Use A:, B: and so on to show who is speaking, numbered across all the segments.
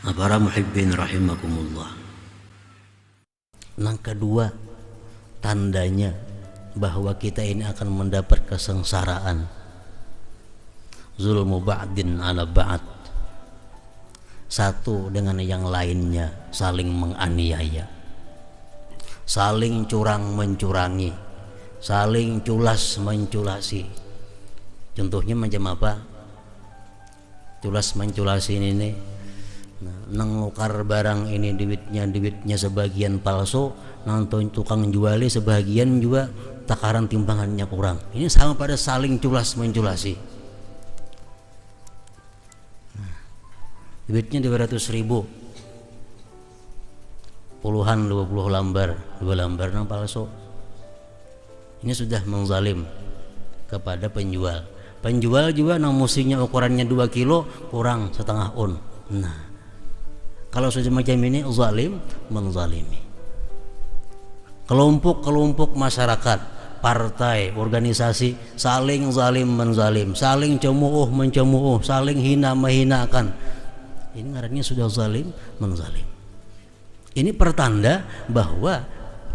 A: Para muhibbin rahimakumullah. Yang kedua, tandanya bahwa kita ini akan mendapat kesengsaraan, zulmu ba'din ala ba'd, satu dengan yang lainnya saling menganiaya, saling curang mencurangi, saling culas menculasi. Contohnya macam apa? Culas menculasi ini nih, nang nukar barang ini duitnya sebagian palsu, nonton tukang juali sebagian juga takaran timbangannya kurang. Ini sama pada saling culas menculasi. Duitnya 200.000, puluhan 20 lembar, 2 lembar nang palsu. Ini sudah menzalim kepada penjual. Penjual juga nang musinya ukurannya 2 kilo kurang setengah un. Nah, kalau sudah macam ini zalim menzalimi. Kelompok-kelompok masyarakat, partai, organisasi saling zalim menzalim, saling cemuuh mencemuuh, saling hina menghinakan. Ini ngarannya sudah zalim menzalim. Ini pertanda bahwa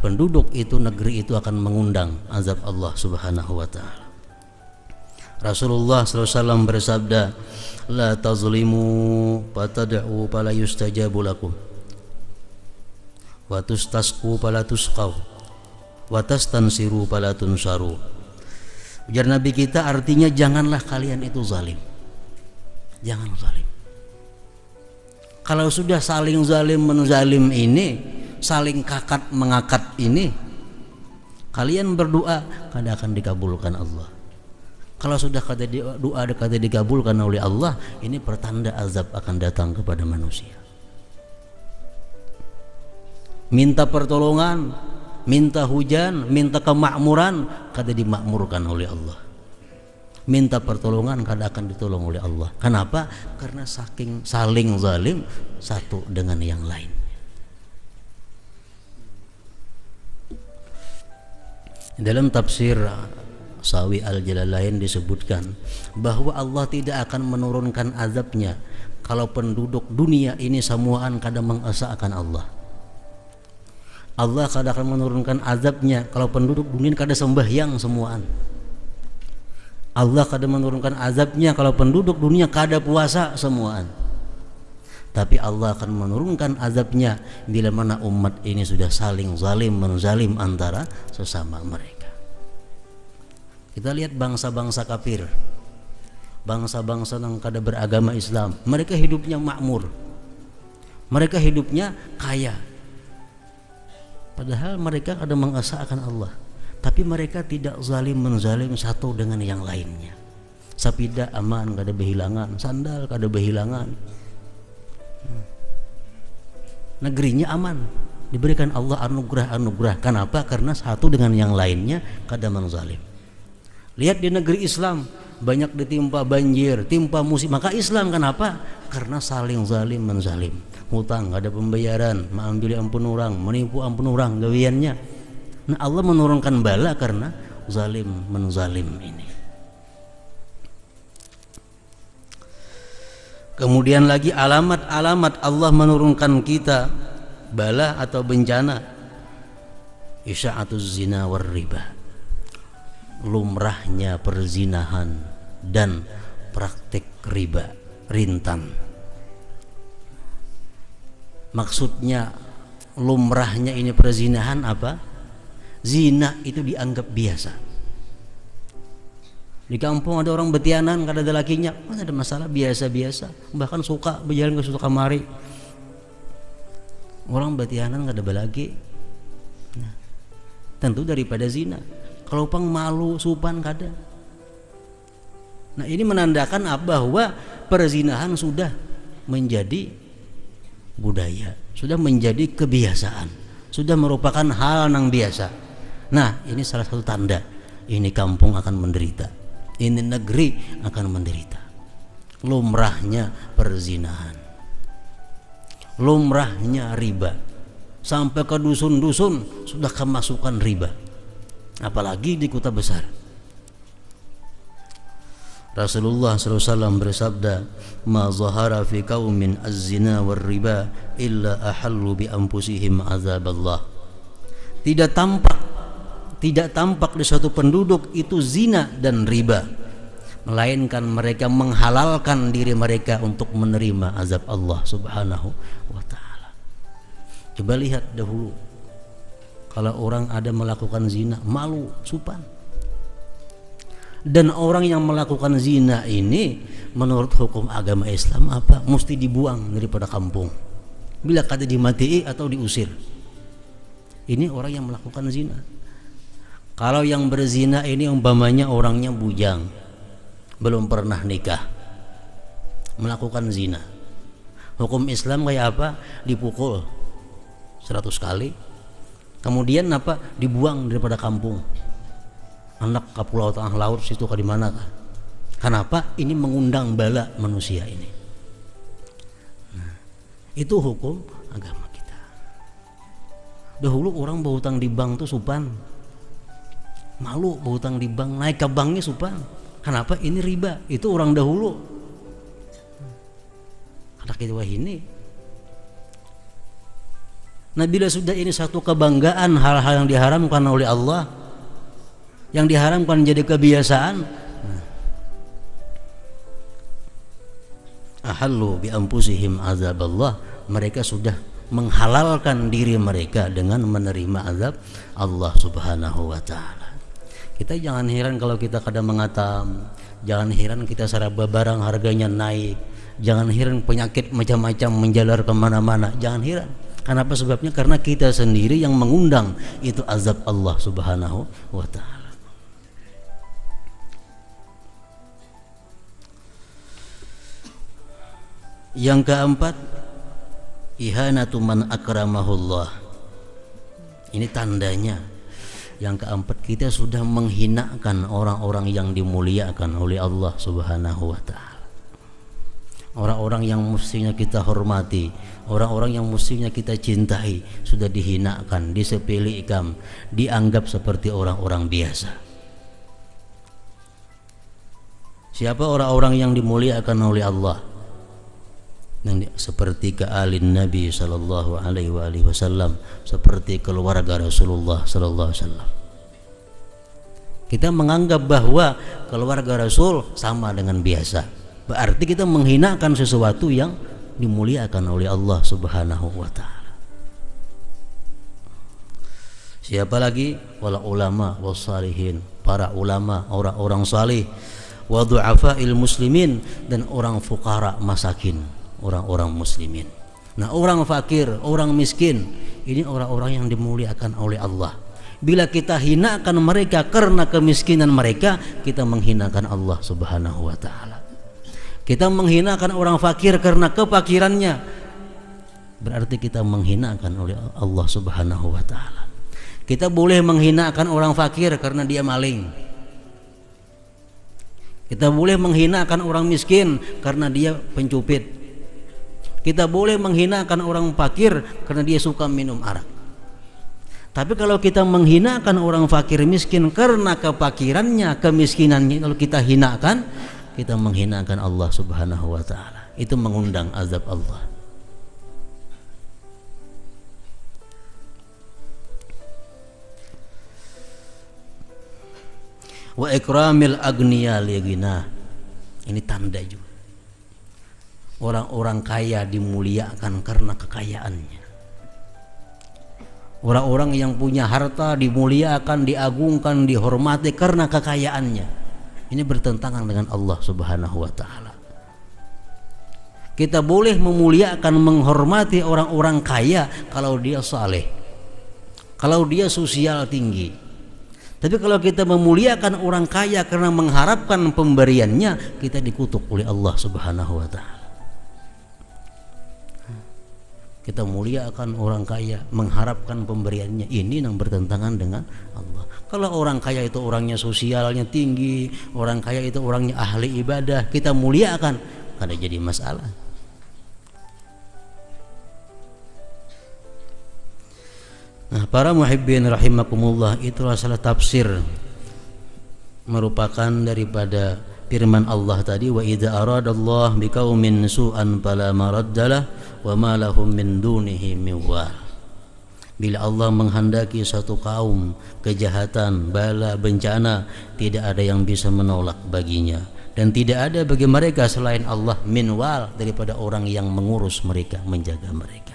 A: penduduk itu, negeri itu akan mengundang azab Allah Subhanahu wa taala. Rasulullah SAW bersabda, la tazlimu fatad'u fala yustajabu lakum wa tustasqu fala tusqaw wa tastansiru fala tunsaru. Ujar Nabi kita, artinya janganlah kalian itu zalim. Jangan zalim. Kalau sudah saling zalim menzalim ini, saling kakat mengakat ini, kalian berdoa kada akan dikabulkan Allah. Kalau sudah kata doa kata dikabulkan oleh Allah, ini pertanda azab akan datang kepada manusia. Minta pertolongan, minta hujan, minta kemakmuran, kata dimakmurkan oleh Allah. Minta pertolongan kada akan ditolong oleh Allah. Kenapa? Karena saking saling zalim satu dengan yang lain. Dalam tafsir Sawi Al-Jalalain disebutkan bahwa Allah tidak akan menurunkan azabnya kalau penduduk dunia ini semuaan kada mengesahkan Allah. Allah kada akan menurunkan azabnya kalau penduduk dunia kada sembahyang semuaan. Allah kada menurunkan azabnya kalau penduduk dunia kada puasa semuaan. Tapi Allah akan menurunkan azabnya bila mana umat ini sudah saling zalim menzalim antara sesama mereka. Kita lihat bangsa-bangsa kafir, bangsa-bangsa yang kada beragama Islam, mereka hidupnya makmur, mereka hidupnya kaya, padahal mereka kada mengesahkan Allah. Tapi mereka tidak zalim menzalim satu dengan yang lainnya. Sapida aman kada berhilangan, sandal kada berhilangan, negerinya aman, diberikan Allah anugerah-anugerah. Kenapa? Karena satu dengan yang lainnya kada menzalim. Lihat di negeri Islam banyak ditimpa banjir, timpa musibah. Maka Islam kenapa? Karena saling zalim menzalim. Hutang ada pembayaran, mengambil ampun orang, menipu ampun orang gawiannya. Nah, Allah menurunkan bala karena zalim menzalim ini. Kemudian lagi alamat-alamat Allah menurunkan kita bala atau bencana, isya'atuz zina war riba, lumrahnya perzinahan dan praktik riba rintan. Maksudnya lumrahnya ini perzinahan apa? Zina itu dianggap biasa. Di kampung ada orang betianan kada ada lakinya, mana ada masalah, biasa-biasa, bahkan suka berjalan ke suatu kamari. Orang betianan kada ada laki. Nah, tentu daripada zina. Kalau pang malu supan kada. Nah, ini menandakan bahwa perzinahan sudah menjadi budaya, sudah menjadi kebiasaan, sudah merupakan hal yang biasa. Nah, ini salah satu tanda ini kampung akan menderita, ini negeri akan menderita. Lumrahnya perzinahan, lumrahnya riba, sampai ke dusun-dusun sudah kemasukan riba, apalagi di kota besar. Rasulullah SAW bersabda, "Ma zahara fi qaumin az-zina war riba illa ahallu bi anfusihim azaballah." Tidak tampak di suatu penduduk itu zina dan riba, melainkan mereka menghalalkan diri mereka untuk menerima azab Allah Subhanahu wa taala. Coba lihat dahulu, kalau orang ada melakukan zina, malu, supan. Dan orang yang melakukan zina ini menurut hukum agama Islam apa? Mesti dibuang daripada kampung. Bila kata dimatii atau diusir. Ini orang yang melakukan zina. Kalau yang berzina ini umpamanya orangnya bujang, belum pernah nikah, melakukan zina. Hukum Islam kayak apa? Dipukul 100 kali. Kemudian apa? Dibuang daripada kampung. Anak ke pulau tengah laut situ ke di mana kah? Kenapa? Ini mengundang bala manusia ini. Nah, itu hukum agama kita. Dahulu orang berhutang di bank tuh supan, malu berhutang di bank, naik ke banknya supan. Kenapa? Ini riba. Itu orang dahulu. Karena kita ini. Nah, bila sudah ini satu kebanggaan, hal-hal yang diharamkan oleh Allah, yang diharamkan jadi kebiasaan, ahallu bi anfusihim azaballah, mereka sudah menghalalkan diri mereka dengan menerima azab Allah Subhanahu wa taala. Kita jangan heran kalau kita kadang mengatam, jangan heran kita seraba barang harganya naik, jangan heran penyakit macam-macam menjalar kemana-mana, jangan heran. Kenapa sebabnya? Karena kita sendiri yang mengundang itu azab Allah Subhanahu wa taala. Yang keempat, ihanatu man akramahullah. Ini tandanya. Yang keempat, kita sudah menghinakan orang-orang yang dimuliakan oleh Allah Subhanahu wa taala. Orang-orang yang mestinya kita hormati, orang-orang yang mestinya kita cintai, sudah dihinakan, disepelekan, dianggap seperti orang-orang biasa. Siapa orang-orang yang dimuliakan oleh Allah? Seperti kealin Nabi sallallahu alaihi wasallam, seperti keluarga Rasulullah sallallahu alaihi wasallam. Kita menganggap bahwa keluarga Rasul sama dengan biasa, berarti kita menghinakan sesuatu yang dimuliakan oleh Allah Subhanahu wa taala. Siapa lagi? Wal ulama was salihin, para ulama, orang-orang salih, wa du'afa'il muslimin, dan orang fuqara masakin, orang-orang muslimin. Nah, orang fakir, orang miskin, ini orang-orang yang dimuliakan oleh Allah. Bila kita hinakan mereka karena kemiskinan mereka, kita menghinakan Allah Subhanahu wa taala. Kita menghinakan orang fakir karena kefakirannya, berarti kita menghinakan oleh Allah Subhanahu wa taala. Kita boleh menghinakan orang fakir karena dia maling. Kita boleh menghinakan orang miskin karena dia pencupit. Kita boleh menghinakan orang fakir karena dia suka minum arak. Tapi kalau kita menghinakan orang fakir miskin karena kefakirannya, kemiskinannya, kalau kita hinakan, kita menghinakan Allah Subhanahu wa taala. Itu mengundang azab Allah. Wa ikramil agniya li ghina. Ini tanda juga. Orang-orang kaya dimuliakan karena kekayaannya. Orang-orang yang punya harta dimuliakan, diagungkan, dihormati karena kekayaannya. Ini bertentangan dengan Allah Subhanahu wa taala. Kita boleh memuliakan, menghormati orang-orang kaya kalau dia saleh, kalau dia sosial tinggi. Tapi kalau kita memuliakan orang kaya karena mengharapkan pemberiannya, kita dikutuk oleh Allah Subhanahu wa taala. Kita muliakan orang kaya, mengharapkan pemberiannya, ini yang bertentangan dengan Allah. Kalau orang kaya itu orangnya sosialnya tinggi, orang kaya itu orangnya ahli ibadah, kita muliakan, kada jadi masalah. Nah, para muhibbin rahimakumullah, itulah salah tafsir merupakan daripada firman Allah tadi, wa idza aradallahu biqaumin su'an fala maraddalah wa ma lahum min dunihi min wal. Bila Allah menghendaki satu kaum kejahatan, bala, bencana, tidak ada yang bisa menolak baginya, dan tidak ada bagi mereka selain Allah min wal, daripada orang yang mengurus mereka, menjaga mereka.